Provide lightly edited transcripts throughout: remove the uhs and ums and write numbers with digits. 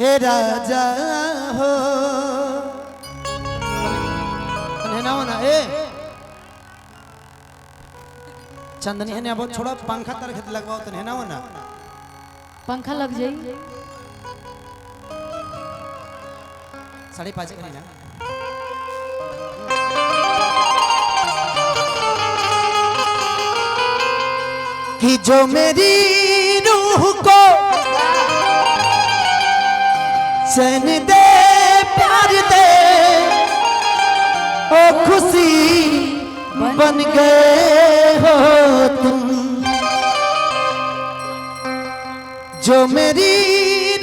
हे राजा हो ना ना ए चंदनी है ना बहुत छोड़ा पंखा तर खेत लगवाओ तो है ना पंखा लग जाई 5:30 करी ना कि जो मेरी रूह को चैन दे प्यार दे ओ खुशी बन गए हो तुम जो मेरी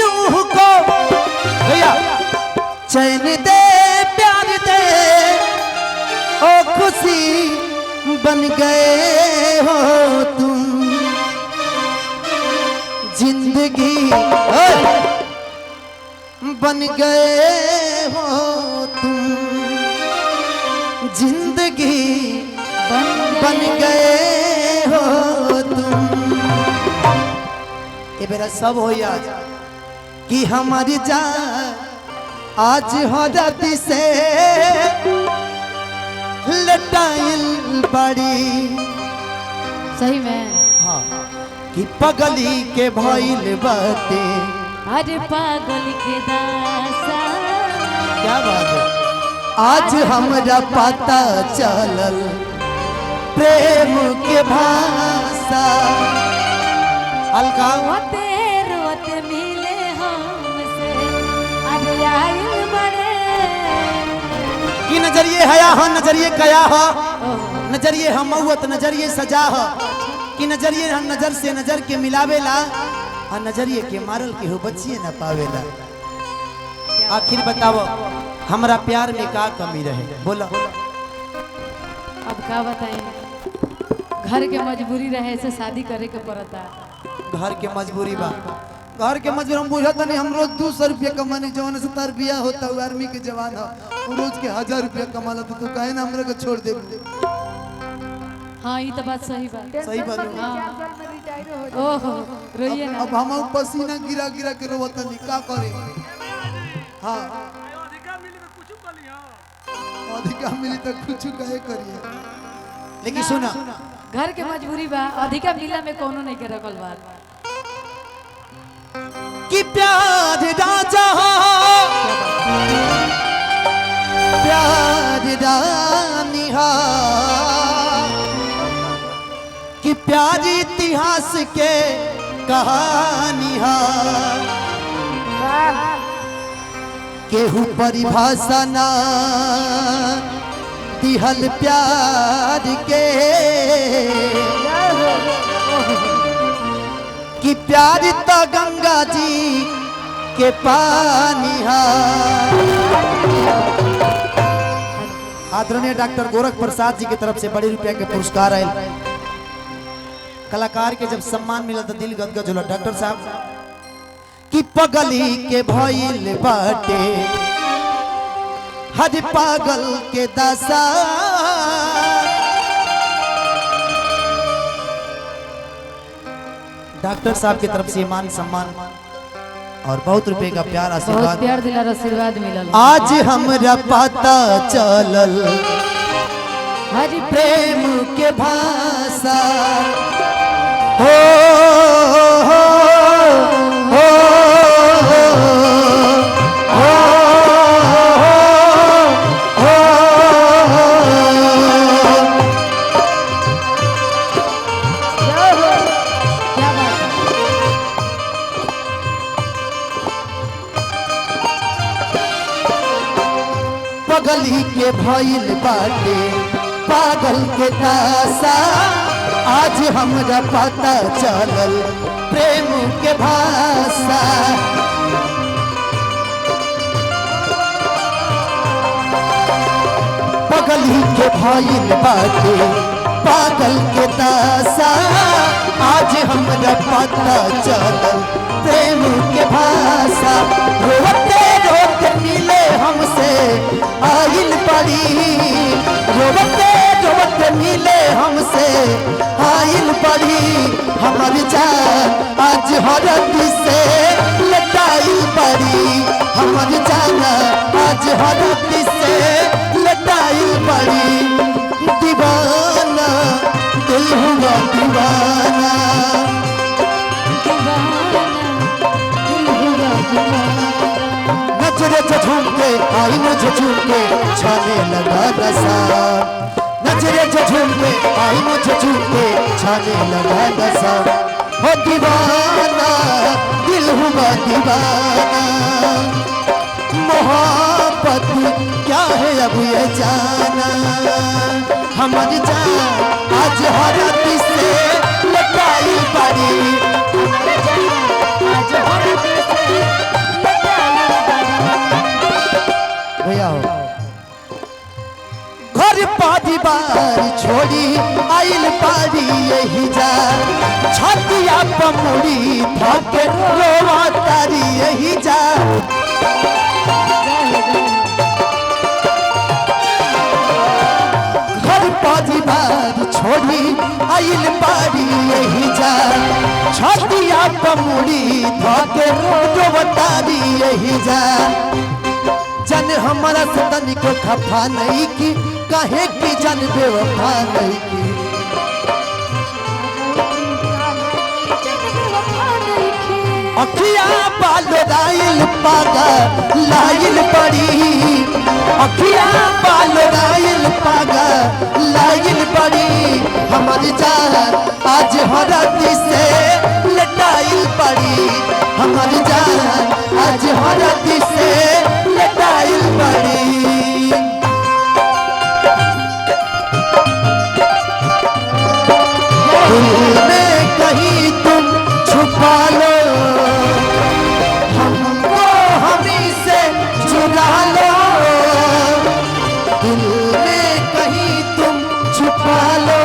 रूह को भैया चैन दे प्यार दे ओ खुशी बन गए हो तुम जिंदगी बन गए हो तुम जिंदगी बन गए हो तुम ये मेरा सब हो आज कि हमारी जान आज हो राती से लटाइल बड़ी सही में हाँ कि पगली के भइल बाटे अरे पागल के दासा क्या बात है आज हमरा पता चलल प्रेम के भाषा अलका रोते रोते मिले हमसे अरे आइल बड़े कि नजरिए हया हो नजरिए कया हो नजरिए हम मौत नजरिए सजा हो कि नजरिए हम नजर से नजर के मिलावेला और नजरिए के मारल के हो बच्चिए न पावेला आखिर बताओ हमरा प्यार में का कमी रहे बोलो अब का बताएं घर के मजबूरी रहे से शादी करे के पड़ता घर के मजबूरी बा घर के मजबूरी हम बुझत नहीं हम रोज 200 रुपया कमाने जवान से तार बिया होता है आर्मी के जवान हो रोज के 1000 रुपया कमाला तो तू काहे ना हमरा को छोड़ दे हाँ ये तो बात सही बात सही बात ओहो रोइए ना अब हम पसीना गिरा गिरा के रोवत नहीं का करे हां अधिका मिली तो कुछ कहे करिए लेकिन सुना घर के मजबूरी बा अधिका मिला में कोनो नहीं के रखल बात कि प्यार राजा प्यार रानी कि प्यार इतिहास के कहानी केहू परिभाषा ना दिहल प्यार के कि प्यार तो गंगा जी के पानी आदरणीय डॉक्टर गोरख प्रसाद जी की तरफ से बड़ी रुपया के पुरस्कार आये कलाकार के जब सम्मान मिला तो दिल गदगद होला डॉक्टर साहब कि पगली के भइल बाटे हज पागल के दशा डॉक्टर साहब की तरफ से मान सम्मान और बहुत रुपए का प्यार आशीर्वाद प्यार दिला आशीर्वाद मिलल आज हमरा पता चलल हरि प्रेम के भाषा हो पगली के भइल बाटे पागल के दासा आज हमरा पता चलल प्रेम के भाषा पगली के भइल बाटे पागल के दासा आज हमरा पता चलल प्रेम के भाषा रोते रोते मिले हमसे आइल पड़ी रोते रोते मिले हमसे आइल पड़ी हमारी जान आज हरती से लटाई लटाई बड़ी हमर जाना आज हरती से लटाई बड़ी दीवाना दिल हुआ दीवाना नचरे झूम के आई मुझे झूम के छाने लगा नशा नचरे झूम के आई मुझे झूम के छाने लगा नशा हो दीवाना दिल हुआ दीवाना मोहब्बत क्या है अब ये जाना हमारी जान आज हरती से लटाई पड़ी भैया हो घर परिवार छोड़ी आइल पारी यही जा छतिया पमुड़ी थके रोवा तारी यही जा घर परिवार छोड़ी आइल पारी यही जा छतिया पमुड़ी थके रोवा तारी यही जा जन हमारा सतन को खफा नहीं की कहे की जन बेवफा नहीं की अखिया बालो लाइल पागा लाइल पड़ी अखिया बालो लाइल पागा लाइल पड़ी हमारी जान आज हरती से लटाई पड़ी हमारी जान आज हरती से लटाई पड़ी दिल में कहीं तुम छुपा लो हमको हमी से चुरा लो दिल में कहीं तुम छुपा लो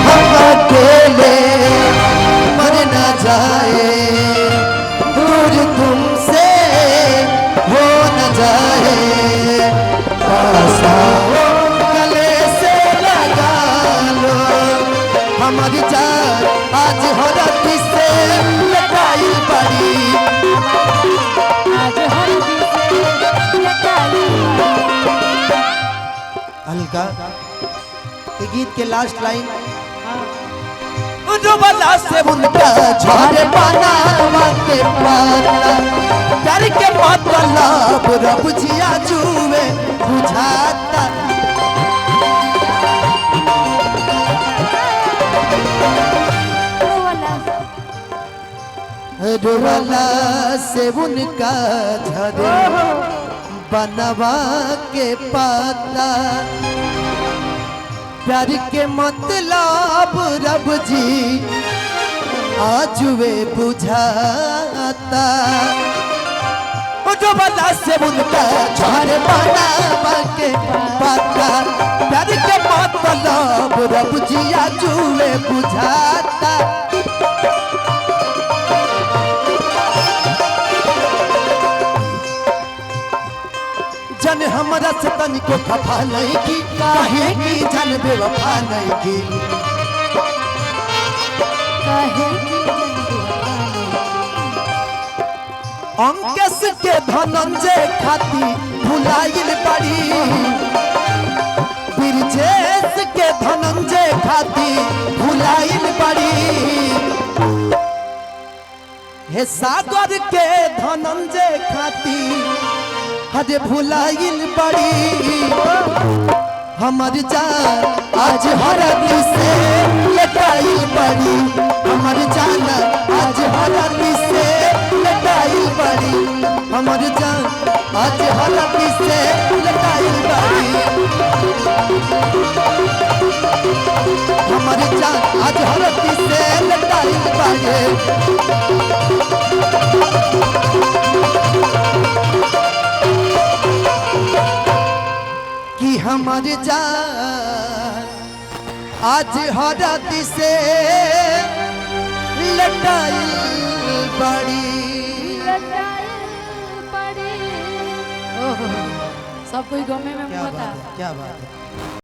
हम अकेले मर न जाए दूर तुमसे हो न जाए पास आओ गले से लगा लो हमारी जान आज हरती से लटाई पड़ी हल्का ये गीत के लास्ट लाइन डुबला से उनका झाड़े पाना के पाना कर के मतलब रब जिया जुए बुझाता डुबला से उनका झाड़े बनवा के पाता प्यार के मतलब रब जी आज वे बुझाता जो बला से उनका झाड़ बनवा के पाता प्यार के मतलब रब जी आज वे बुझाता जन हमारा से तनिको खफा नहीं की काहे की जन बेवफा नहीं की अंकेश के धनंजय खाती भुलाइल पड़ी ब्रजेश के धनंजय खाती भुलाइल पड़ी हे सागर के धनंजय खाती हजे भुलाइल पड़ी हमर जान आज हरती से लटाई पड़ी हमर जान आज हरती से लटाई पड़ी हमर जान आज हरती से लटाई पड़ी हमर जान आज हरती से लटाई पड़ी कि हमार जान आज हरती से लटाई बड़ी सब कोई गमे में क्या पता बात है क्या बात है।